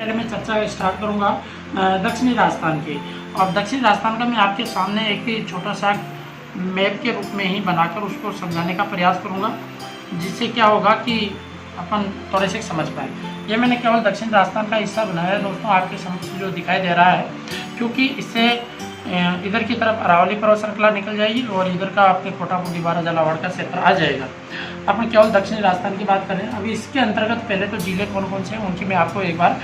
पहले मैं चर्चा स्टार्ट करूंगा दक्षिणी राजस्थान की। और दक्षिणी राजस्थान का मैं आपके सामने एक छोटा सा मैप के रूप में ही बनाकर उसको समझाने का प्रयास करूंगा, जिससे क्या होगा कि अपन थोड़े से समझ पाए। ये मैंने केवल दक्षिण राजस्थान का हिस्सा बनाया है दोस्तों, आपके समक्ष जो दिखाई दे रहा है, क्योंकि इससे इधर की तरफ अरावली पर्वत श्रृंखला निकल जाएगी और इधर का आपके कोटापुटी बारा झालावाड़ का क्षेत्र आ जाएगा। अपन केवल दक्षिणी राजस्थान की बात करें। अभी इसके अंतर्गत पहले तो जिले कौन कौन से हैं उनकी मैं आपको एक बार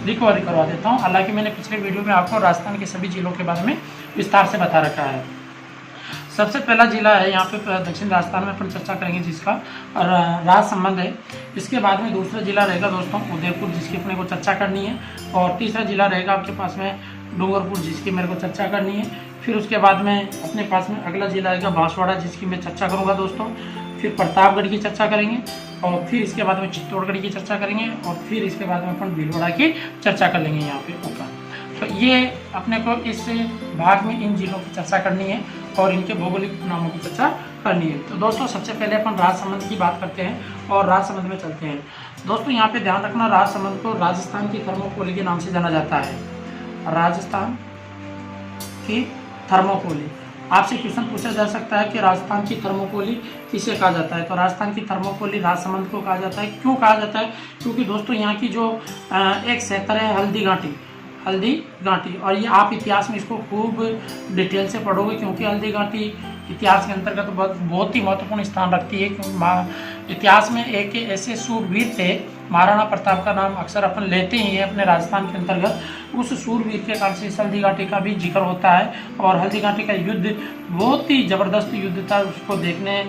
रिकवरी करवा देता हूँ। हालांकि मैंने पिछले वीडियो में आपको राजस्थान के सभी जिलों के बारे में विस्तार से बता रखा है। सबसे पहला जिला है यहाँ पे दक्षिण राजस्थान में अपन चर्चा करेंगे जिसका राज संबंध है। इसके बाद में दूसरा जिला रहेगा दोस्तों उदयपुर, जिसकी अपने को चर्चा करनी है। और तीसरा जिला रहेगा आपके पास में डूंगरपुर, जिसकी मेरे को चर्चा करनी है। फिर उसके बाद में अपने पास में अगला जिला आएगा बांसवाड़ा, जिसकी मैं चर्चा करूँगा दोस्तों। फिर प्रतापगढ़ की चर्चा करेंगे और फिर इसके बाद में चित्तौड़गढ़ की चर्चा करेंगे और फिर इसके बाद में अपन भीलवाड़ा की चर्चा कर लेंगे यहाँ पे ऊपर। तो ये अपने को इस भाग में इन जिलों की चर्चा करनी है और इनके भौगोलिक नामों की चर्चा करनी है। तो दोस्तों सबसे पहले अपन राजसमंद की बात करते हैं और राजसमंद में चलते हैं। दोस्तों यहाँ पे ध्यान रखना, राजसमंद को राजस्थान की थर्मोपोली के नाम से जाना जाता है। राजस्थान की थर्मोपोली। आपसे क्वेश्चन पूछा जा सकता है कि राजस्थान की थर्मोपोली किसे कहा जाता है। तो राजस्थान की थर्मोपोली राजसमंद को कहा जाता है। क्यों कहा जाता है? क्योंकि दोस्तों यहाँ की जो एक क्षेत्र है हल्दी घाटी, और ये आप इतिहास में इसको खूब डिटेल से पढ़ोगे, क्योंकि हल्दी घाटी इतिहास के अंतर्गत बहुत ही महत्वपूर्ण स्थान रखती है। क्योंकि इतिहास में एक ऐसे सूरवीर थे, महाराणा प्रताप का नाम अक्सर अपन लेते ही हैं अपने राजस्थान के अंतर्गत। उस सूरवीर के कारण से इस हल्दी घाटी का भी जिक्र होता है और हल्दी घाटी का युद्ध बहुत ही ज़बरदस्त युद्ध था। उसको देखने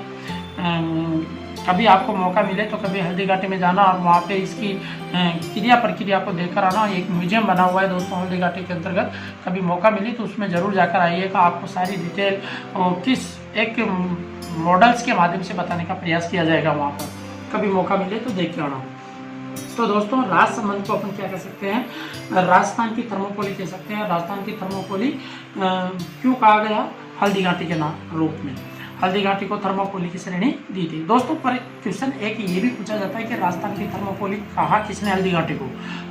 कभी आपको मौका मिले तो कभी हल्दी घाटी में जाना और वहाँ पे इसकी क्रिया प्रक्रिया को देखकर आना। एक म्यूजियम बना हुआ है दोस्तों हल्दी घाटी के अंतर्गत, कभी मौका मिले तो उसमें ज़रूर जाकर आइएगा। आपको सारी डिटेल और किस एक मॉडल्स के माध्यम से बताने का प्रयास किया जाएगा वहाँ पर, कभी मौका मिले तो देख के आना। तो दोस्तों राजसमंद को अपन क्या कह सकते हैं, राजस्थान की थर्मोपोली कह सकते हैं। राजस्थान की थर्मोपोली क्यों कहा गया? हल्दी घाटी के नाम रूप में हल्दी घाटी को थर्मोपोली की श्रेणी दी थी दोस्तों। पर क्वेश्चन एक ये भी पूछा जाता है कि राजस्थान की थर्मोपोली कहा किसने हल्दी घाटी को?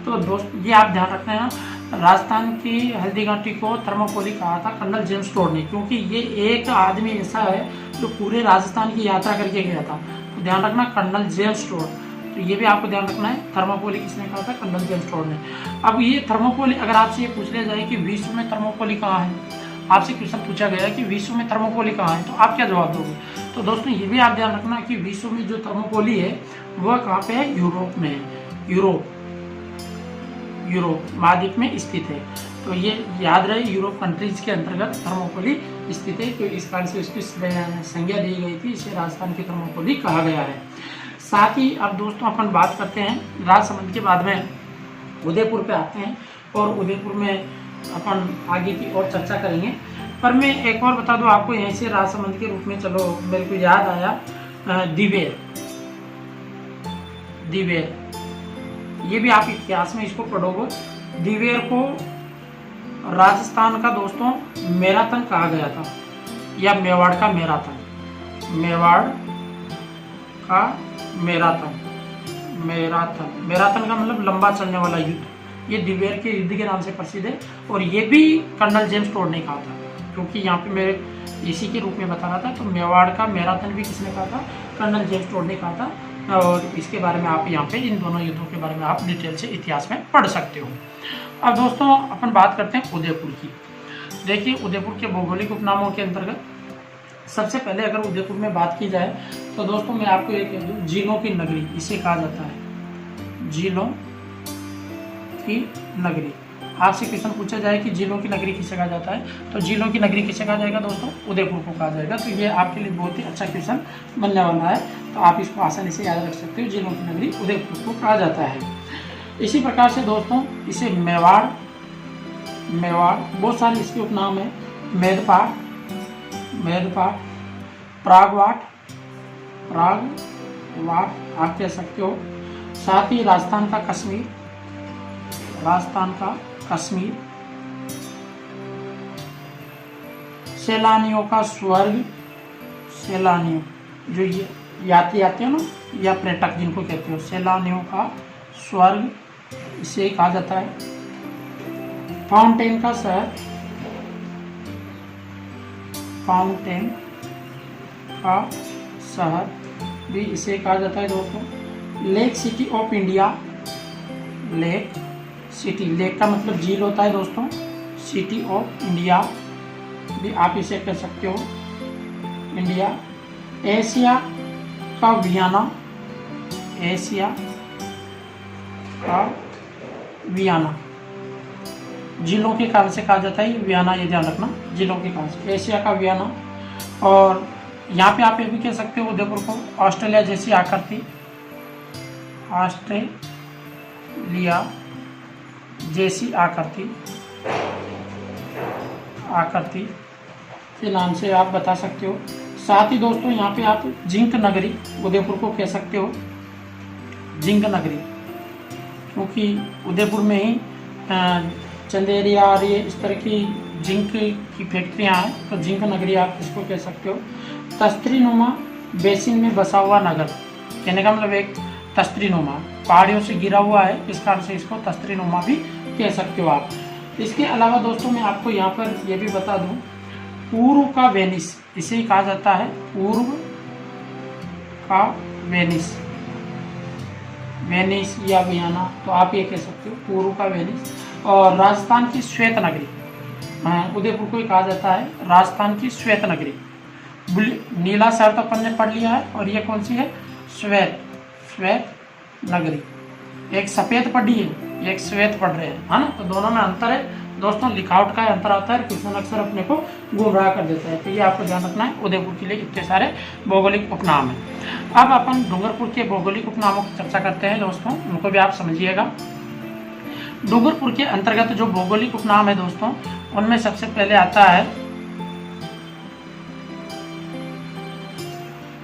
तो दोस्त ये आप ध्यान रखना है, राजस्थान की हल्दी घाटी को थर्मोपोली कहा था कर्नल जेम्स टोड ने, क्योंकि ये एक आदमी ऐसा है जो पूरे राजस्थान की यात्रा करके गया था। तो ध्यान रखना कर्नल जेम्स टोड, तो ये भी आपको ध्यान रखना है। थर्मोपोली किसने कहा था? कर्नल जेम्स टोड ने। अब ये थर्मोपोली अगर आपसे ये पूछ लिया जाए कि विश्व में थर्मोपोली कहाँ है, आपसे क्वेश्चन पूछा गया कि विश्व में थर्मोपोली कहाँ है, तो आप क्या जवाब दोगे? तो दोस्तों ये भी आप ध्यान रखना कि विश्व में जो थर्मोपोली है वह कहाँ पे है? यूरोप में है। यूरोप महाद्वीप में स्थित है। तो ये याद रहे, यूरोप कंट्रीज के अंतर्गत थर्मोपोली स्थित है। तो इस कारण से उसकी संज्ञा दी गई थी, इसे राजस्थान की थर्मोपोली कहा गया है। साथ ही अब दोस्तों अपन बात करते हैं राजसमंद के बाद में उदयपुर पे आते हैं और उदयपुर में अपन आगे की और चर्चा करेंगे। पर मैं एक और बता दूं आपको यहीं से राजसमंद के रूप में, चलो मेरे को याद आया दिवेर, ये भी आप इतिहास में इसको पढ़ोगे। दिवेर को राजस्थान का दोस्तों मैराथन कहा गया था, या मेवाड़ का मैराथन का मतलब लंबा चलने वाला युद्ध। ये दिवेर के युद्ध के नाम से प्रसिद्ध है और ये भी कर्नल जेम्स टोड ने कहा था, क्योंकि यहाँ पे मैं इसी के रूप में बता रहा था। तो मेवाड़ का मैराथन भी किसने कहा था? कर्नल जेम्स टोड ने कहा था। और इसके बारे में आप यहाँ पे इन दोनों युद्धों के बारे में आप डिटेल से इतिहास में पढ़ सकते हो। अब दोस्तों अपन बात करते हैं उदयपुर की। देखिए उदयपुर के भौगोलिक उपनामों के अंतर्गत सबसे पहले अगर उदयपुर में बात की जाए तो दोस्तों मैं आपको ये कह दूँ, झीलों की नगरी इसे कहा जाता है। झीलों की नगरी। आपसे क्वेश्चन पूछा जाए कि झीलों की नगरी किसे कहा जाता है, तो झीलों की नगरी किसे कहा जाएगा दोस्तों? उदयपुर को कहा जाएगा। तो ये आपके लिए बहुत ही अच्छा क्वेश्चन बनने वाला है, तो आप इसको आसानी से याद रख सकते हो। झीलों की नगरी उदयपुर को कहा जाता है। इसी प्रकार से दोस्तों इसे मेवाड़ बहुत सारे इसके उपनाम है। मेदपाट, प्रागवाट आप कह सकते हो। साथ ही राजस्थान का कश्मीर, सैलानियों का स्वर्ग, जो ये यात्री आते हैं ना, या पर्यटक जिनको कहते हो, सैलानियों का स्वर्ग इसे कहा जाता है। फाउंटेन का शहर, फाउंटेन का शहर भी इसे कहा जाता है दोस्तों। Lake city of India, lake city, lake का मतलब झील होता है दोस्तों। सिटी ऑफ इंडिया भी आप इसे कह सकते हो, इंडिया। एशिया का वियना, एशिया का वियना, जिलों के कारण से कहा जाता है वियना, ये ध्यान रखना, जिलों के कारण से एशिया का वियना। और यहाँ पे आप ये भी कह सकते हो उदयपुर को ऑस्ट्रेलिया जैसी आकृति, ऑस्ट्रेलिया जैसी आकृति, आकृति के नाम से आप बता सकते हो। साथ ही दोस्तों यहाँ पे आप जिंक नगरी उदयपुर को कह सकते हो, जिंक नगरी, क्योंकि उदयपुर में ही चंदेरिया और ये इस तरह की जिंक की फैक्ट्रियाँ हैं, तो जिंक नगरी आप इसको कह सकते हो। तस्त्रीनुमा बेसिन में बसा हुआ नगर, कहने का मतलब एक तस्त्रीनुमा पहाड़ियों से घिरा हुआ है, इस कारण से इसको तस्त्रीनुमा भी कह सकते हो आप। इसके अलावा दोस्तों मैं आपको यहाँ पर ये भी बता दूँ, पूर्व का वेनिस इसे ही कहा जाता है, पूर्व का वेनिस, वेनिस या वियना, तो आप ये कह सकते हो पूर्व का वेनिस। और राजस्थान की श्वेत नगरी, उदयपुर को ही कहा जाता है राजस्थान की श्वेत नगरी। नीला शहर तो अपन ने पढ़ लिया है, और ये कौन सी है, श्वेत, श्वेत नगरी। एक सफेद पढ़ी है, एक श्वेत पढ़ रहे हैं, है ना, तो दोनों में अंतर है दोस्तों, लिखावट का अंतर आता है, क्वेश्चन अक्सर अपने को गुमराह कर देता है, तो ये आपको ध्यान रखना है। उदयपुर के लिए इतने सारे भौगोलिक उपनाम हैं। अब अपन डूंगरपुर के भौगोलिक उपनामों की चर्चा करते हैं दोस्तों, उनको भी आप समझिएगा। डूंगरपुर के अंतर्गत जो भौगोलिक उपनाम है दोस्तों, उनमें सबसे पहले आता है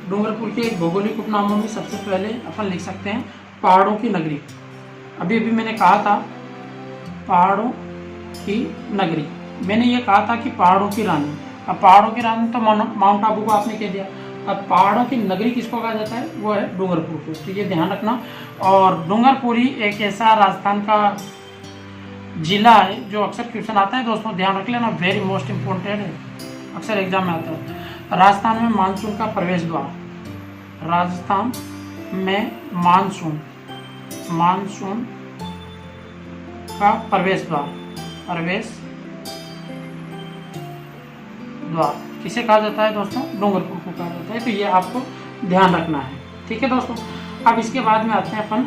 डूंगरपुर के भौगोलिक उपनामों में सबसे पहले अपन लिख सकते हैं पहाड़ों की नगरी। अभी अभी मैंने कहा था पहाड़ों की नगरी, मैंने ये कहा था कि पहाड़ों की रानी। अब पहाड़ों की रानी तो माउंट आबू को आपने कह दिया, अब पहाड़ों की नगरी किसको कहा जाता है, वो है डूंगरपुर को, तो ये ध्यान रखना। और डूंगरपुरी एक ऐसा राजस्थान का जिला है जो अक्सर क्वेश्चन आता है दोस्तों, ध्यान रख लेना, वेरी मोस्ट इम्पोर्टेंट है, अक्सर एग्जाम में आता है। राजस्थान में मानसून का प्रवेश द्वार, राजस्थान में मानसून, मानसून का प्रवेश द्वार, प्रवेश द्वार किसे कहा जाता है दोस्तों, डूंगरपुर को कहा जाता है, तो ये आपको ध्यान रखना है, ठीक है दोस्तों। अब इसके बाद में आते हैं अपन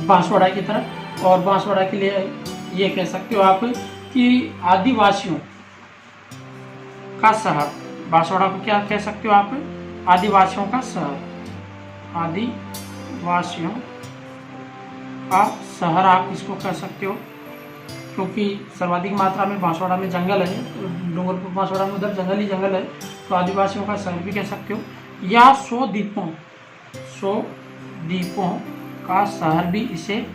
बांसवाड़ा की तरफ, और बांसवाड़ा के लिए ये कह सकते हो आप कि आदिवासियों का शहर, बांसवाड़ा को क्या कह सकते हो आप, आदिवासियों का शहर, आदिवासियों का शहर आप इसको कह सकते हो, क्योंकि सर्वाधिक मात्रा में बांसवाड़ा में जंगल है, डूंगरपुर बांसवाड़ा में उधर जंगल ही जंगल है, तो आदिवासियों का शहर भी कह सकते हो। या 100 द्वीपों, 100 द्वीपों का शहर भी इसे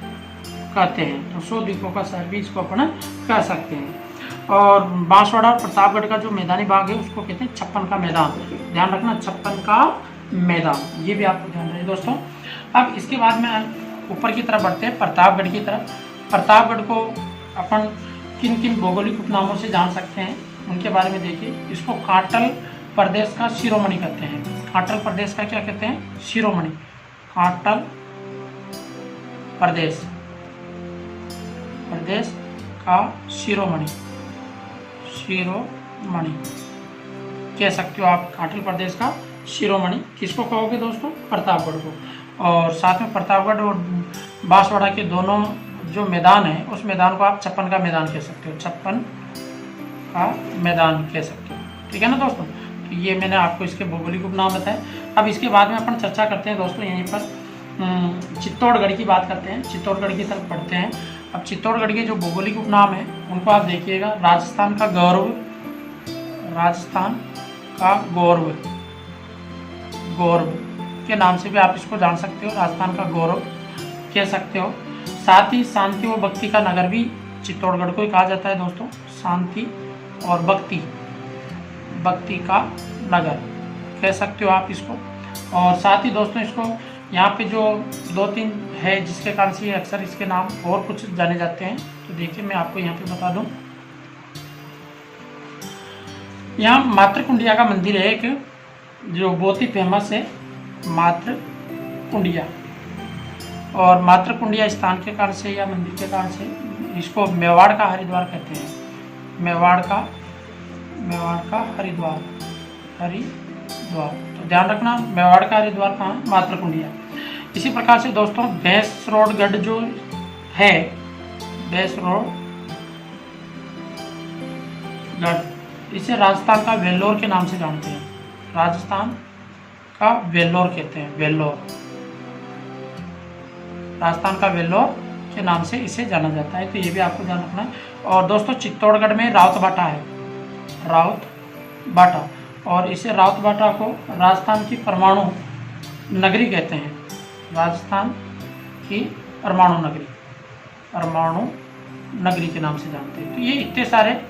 कहते हैं, तो 100 द्वीपों का शहर भी इसको अपन कह सकते हैं। और बांसवाड़ा और प्रतापगढ़ का जो मैदानी भाग है उसको कहते हैं 56 का मैदान, ध्यान रखना 56 का मैदान, ये भी आपको ध्यान रहे दोस्तों। अब इसके बाद में ऊपर की तरफ बढ़ते हैं प्रतापगढ़ की तरफ। प्रतापगढ़ को अपन किन किन भौगोलिक उपनामों से जान सकते हैं उनके बारे में देखिए। इसको कांटल प्रदेश का शिरोमणि कहते हैं, कांटल प्रदेश का क्या कहते हैं, शिरोमणि, कांटल प्रदेश, प्रदेश का शिरोमणि, शिरोमणि कह सकते हो आप, कांटल प्रदेश का शिरोमणि किसको कहोगे दोस्तों, प्रतापगढ़ को। और साथ में प्रतापगढ़ और बांसवाड़ा के दोनों जो मैदान है उस मैदान को आप 56 का मैदान कह सकते हो, 56 का मैदान कह सकते हो, ठीक है ना दोस्तों। तो ये मैंने आपको इसके भौगोलिक उपनाम बताए। अब इसके बाद में अपन चर्चा करते हैं दोस्तों, यहीं पर चित्तौड़गढ़ की बात करते हैं, चित्तौड़गढ़ की तरफ पढ़ते हैं। अब चित्तौड़गढ़ के जो भौगोलिक उपनाम है उनको आप देखिएगा, राजस्थान का गौरव, राजस्थान का गौरव, गौरव के नाम से भी आप इसको जान सकते हो, राजस्थान का गौरव कह सकते हो। साथ ही शांति व भक्ति का नगर भी चित्तौड़गढ़ को ही कहा जाता है दोस्तों, शांति और भक्ति, भक्ति का नगर कह सकते हो आप इसको। और साथ ही दोस्तों इसको यहाँ पे जो 2-3 है जिसके कारण से अक्सर इसके नाम और कुछ जाने जाते हैं। तो देखिए मैं आपको यहाँ पे बता दूँ, यहाँ मातृकुंडिया का मंदिर है एक, जो बहुत ही फेमस है, मातृकुंडिया। और मातृकुंडिया स्थान के कारण से या मंदिर के कारण से इसको मेवाड़ का हरिद्वार कहते हैं। मेवाड़ का हरिद्वार, तो ध्यान रखना मेवाड़ का हरिद्वार कहाँ, मातृकुंडिया। इसी प्रकार से दोस्तों भैंसरोडगढ़ जो है, भैंसरोडगढ़, इसे राजस्थान का वेल्लोर के नाम से जानते हैं। राजस्थान का वेल्लोर कहते हैं, वेल्लोर, राजस्थान का वेल्लोर के नाम से इसे जाना जाता है। तो ये भी आपको ध्यान रखना है। और दोस्तों चित्तौड़गढ़ में रावतबाटा है, रावतबाटा, और इसे रावतबाटा को राजस्थान की परमाणु नगरी कहते हैं। राजस्थान की परमाणु नगरी के नाम से जानते हैं। तो ये इतने सारे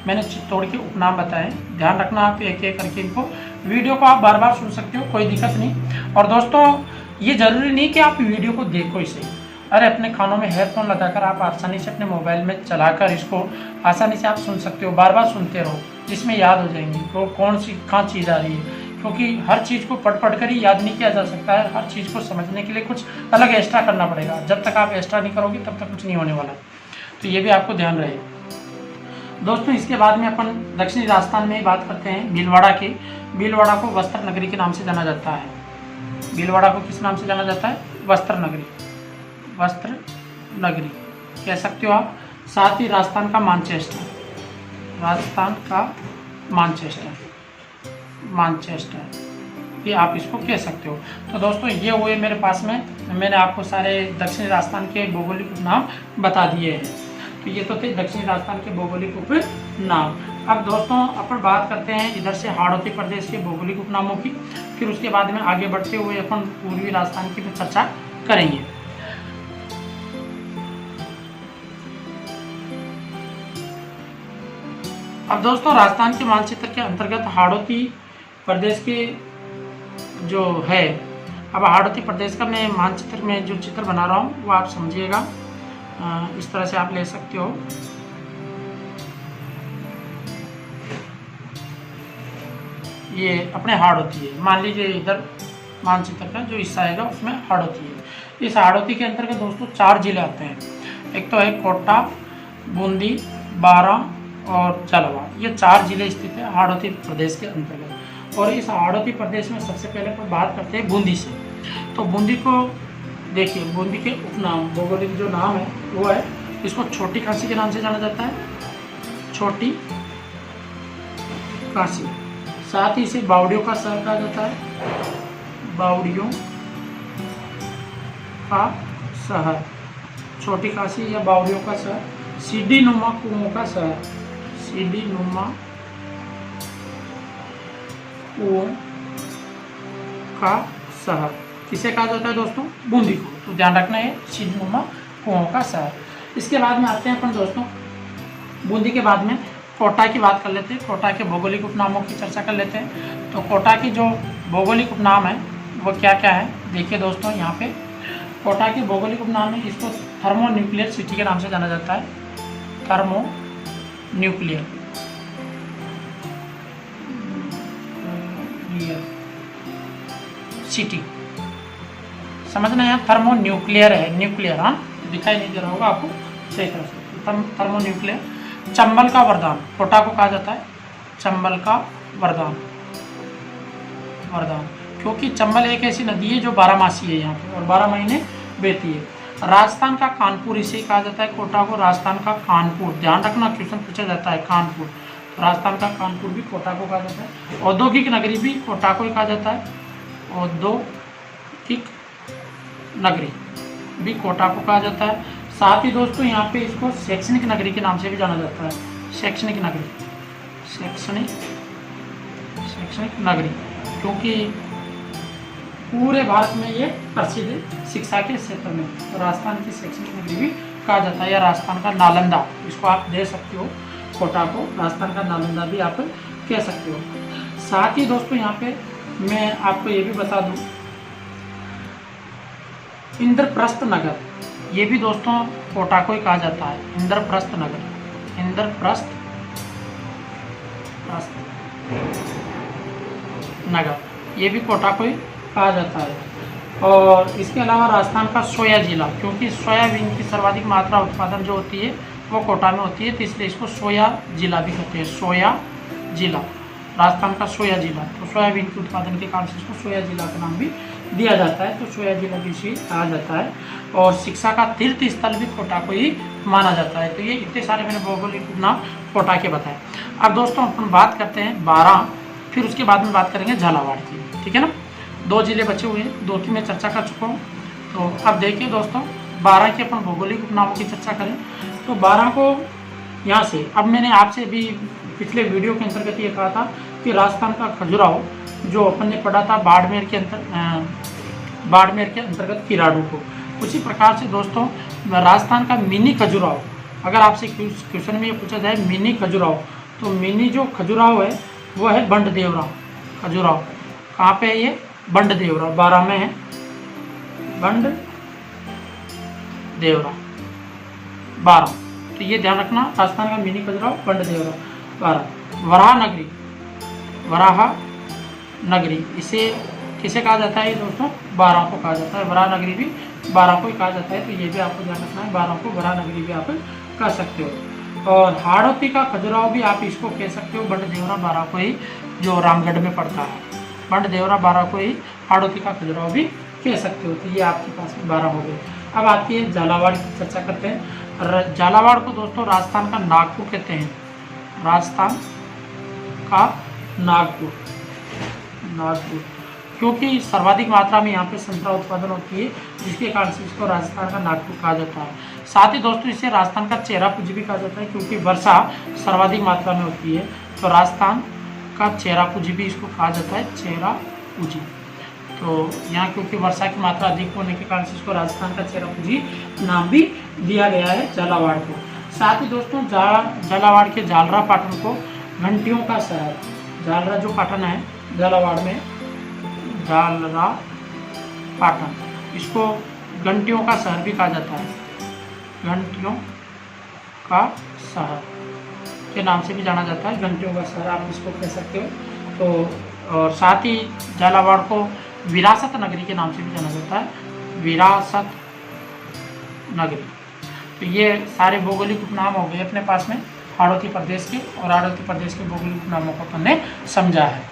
मैंने चित्तौड़ के उपनाम बताए। ध्यान रखना आप एक एक करके इनको। वीडियो को आप बार बार सुन सकते हो, कोई दिक्कत नहीं। और दोस्तों ये ज़रूरी नहीं कि आप वीडियो को देखो इसे, अरे अपने कानों में हेडफोन लगाकर आप आसानी से अपने मोबाइल में चलाकर इसको आसानी से आप सुन सकते हो। बार बार सुनते रहो, जिसमें याद हो जाएंगी तो कौन सी कहाँ चीज़ आ रही है। क्योंकि हर चीज़ को पढ़ कर ही याद नहीं किया जा सकता है। हर चीज़ को समझने के लिए कुछ अलग एक्स्ट्रा करना पड़ेगा। जब तक आप एक्स्ट्रा नहीं करोगे तब तक कुछ नहीं होने वाला। तो ये भी आपको ध्यान रहे दोस्तों। इसके बाद में अपन दक्षिणी राजस्थान में बात करते हैं भीलवाड़ा की। भीलवाड़ा को वस्त्र नगरी के नाम से जाना जाता है। भीलवाड़ा को किस नाम से जाना जाता है, वस्त्र नगरी, वस्त्र नगरी कह सकते हो आप। साथ ही राजस्थान का मैनचेस्टर, राजस्थान का मैनचेस्टर भी आप इसको कह सकते हो। तो दोस्तों ये हुए मेरे पास में, मैंने आपको सारे दक्षिणी राजस्थान के भौगोलिक उपनाम बता दिए हैं। तो ये तो थे दक्षिणी राजस्थान के भौगोलिक उपनाम। अब दोस्तों अपन बात करते हैं इधर से हाड़ौती प्रदेश के भौगोलिक उपनामों की। फिर उसके बाद में आगे बढ़ते हुए अपन पूर्वी राजस्थान की भी चर्चा करेंगे। अब दोस्तों राजस्थान के मानचित्र के अंतर्गत हाड़ौती प्रदेश के जो है, अब हाड़ौती प्रदेश का मैं मानचित्र में जो चित्र बना रहा हूँ वो आप समझिएगा। इस तरह से आप ले सकते हो। ये अपने हाड़ौती है, मान लीजिए इधर मानचित्र का जो हिस्सा आएगा उसमें हाड़ौती है। इस हाड़ौती के अंतर्गत दोस्तों 4 जिले आते हैं। एक तो है कोटा, बूंदी, बारा और झालावाड़। ये 4 जिले स्थित है हाड़ौती प्रदेश के अंतर्गत। और इस हाड़ौती प्रदेश में सबसे पहले अपन बात करते हैं बूंदी से। तो बूंदी को देखिए, बूंदी के उपनाम, भौगोलिक जो नाम है वो है, इसको छोटी काशी के नाम से जाना जाता है, छोटी काशी। साथ ही इसे बावड़ियों का शहर कहा जाता है, बावड़ियों का शहर, छोटी काशी या बावड़ियों का शहर। सीढ़ी नुमा कुओं का शहर, सीढ़ी नुमा कुओं का शहर किसे कहा जाता है दोस्तों, बूंदी को। तो ध्यान रखना है सीढ़ी नुमा कुओं का शहर। इसके बाद में आते हैं अपन दोस्तों बूंदी के बाद में कोटा की बात कर लेते हैं। कोटा के भौगोलिक उपनामों की चर्चा कर लेते हैं। तो कोटा की जो भौगोलिक उपनाम है वो क्या क्या है, देखिए दोस्तों यहाँ पे कोटा के भौगोलिक उपनाम है। इसको थर्मो न्यूक्लियर सिटी के नाम से जाना जाता है, थर्मो न्यूक्लियर सिटी। समझना है, थर्मो न्यूक्लियर है, न्यूक्लियर, हाँ दिखाई नहीं दे रहा होगा आपको सही तरह से। Thermo nuclear. चंबल का वरदान, कोटा को कहा जाता है चंबल का वरदान, क्योंकि चंबल एक ऐसी नदी है जो 12मासी है यहाँ पे और 12 महीने बहती है। राजस्थान का कानपुर इसे कहा जाता है, कोटा को राजस्थान का कानपुर। ध्यान रखना क्वेश्चन पूछा जाता है कानपुर, तो राजस्थान का कानपुर भी कोटा को कहा जाता है। औद्योगिक नगरी भी कोटा को ही कहा जाता है, औद्योगिक नगरी भी कोटा को कहा जाता है। साथ ही दोस्तों यहाँ पे इसको शैक्षणिक नगरी के नाम से भी जाना जाता है, शैक्षणिक नगरी, शैक्षणिक नगरी, क्योंकि पूरे भारत में ये प्रसिद्ध है शिक्षा के क्षेत्र में। तो राजस्थान की शैक्षणिक नगरी भी कहा जाता है, या राजस्थान का नालंदा, इसको आप दे सकते हो, कोटा को राजस्थान का नालंदा भी आप कह सकते हो। साथ ही दोस्तों यहाँ पे मैं आपको ये भी बता दूँ इंद्रप्रस्थ नगर, ये भी दोस्तों कोटा को ही कहा जाता है, इंद्रप्रस्थ नगर, इंद्रप्रस्थ नगर, ये भी कोटा को ही कहा जाता है। और इसके अलावा राजस्थान का सोया जिला, क्योंकि सोयाबीन की सर्वाधिक मात्रा उत्पादन जो होती है वो कोटा में होती है, तो इसलिए इसको सोया जिला भी कहते हैं, सोया जिला, राजस्थान का सोया जिला। तो सोयाबीन के उत्पादन के कारण से इसको सोया जिला का नाम भी दिया जाता है, तो सोया जिला भी इसे कहा जाता है। और शिक्षा का तीर्थ स्थल भी कोटा को ही माना जाता है। तो ये इतने सारे मैंने भौगोलिक नाम कोटा के बताए। अब दोस्तों अपन बात करते हैं 12, फिर उसके बाद में बात करेंगे झालावाड़ की, ठीक है ना। 2 जिले बचे हुए हैं, 2 की मैं चर्चा कर चुका हूँ। तो अब देखिए दोस्तों 12 के अपन भौगोलिक उपनामों की चर्चा करें तो 12 को यहाँ से, अब मैंने आपसे भी पिछले वीडियो के अंतर्गत ये कहा था कि राजस्थान का खजुराहो जो अपन ने पढ़ा था बाड़मेर के अंतर्गत किराड़ू को, उसी प्रकार से दोस्तों राजस्थान का मिनी खजुराहो, अगर आपसे क्वेश्चन में ये पूछा जाए मिनी खजुराहो, तो मिनी जो खजुराहो है वो है बंड देवरा खजुराहो। कहाँ पे है ये? बंड देवरा, 12 में है बंड देवरा 12। तो ये ध्यान रखना, राजस्थान का मिनी खजुराहो बंड देवरा 12। वराह नगरी, वराह नगरी इसे किसे कहा जाता है दोस्तों? 12 को कहा जाता है। वराह नगरी भी 12 को ही कहा जाता है, तो ये भी आपको ध्यान रखना है, 12 को वराह नगरी भी आप कह सकते हो। और हाड़ौती का खजुराहो भी आप इसको कह सकते हो, बंड देवरा 12 को ही, जो रामगढ़ में पड़ता है, बंड देवरा 12 को ही हाड़ौती का खजुराहो भी कह सकते हो। तो ये आपके पास में 12 हो गए। अब आती है झालावाड़ की चर्चा करते हैं। झालावाड़ को दोस्तों राजस्थान का नागपुर कहते हैं, राजस्थान का नागपुर, नागपुर, क्योंकि सर्वाधिक मात्रा में यहाँ पे संतरा उत्पादन होती है, जिसके कारण से इसको राजस्थान का नागपुर कहा जाता है। साथ ही दोस्तों इसे राजस्थान का चेरापूंजी भी कहा जाता है, क्योंकि वर्षा सर्वाधिक मात्रा में होती है, तो राजस्थान का चेरापूंजी भी इसको कहा जाता है, चेरापूंजी। तो यहाँ क्योंकि वर्षा की मात्रा अधिक होने के कारण से इसको राजस्थान का चेरापूंजी नाम भी दिया गया है झालावाड़ को। साथ ही दोस्तों झालावाड़ के झालरा पाटन को घंटियों का शहर, झालरा जो पाटन है झालावाड़ में, झालरा पाटन, इसको घंटियों का शहर भी कहा जाता है, घंटियों का शहर के नाम से भी जाना जाता है, घंटियों का शहर आप इसको कह सकते हो। तो और साथ ही झालावाड़ को विरासत नगरी के नाम से भी जाना जाता है, विरासत नगरी। तो ये सारे भौगोलिक उपनाम हो गए अपने पास में हाड़ौती प्रदेश के, और हाड़ौती प्रदेश के भौगोलिक उपनामों को अपन ने समझा है।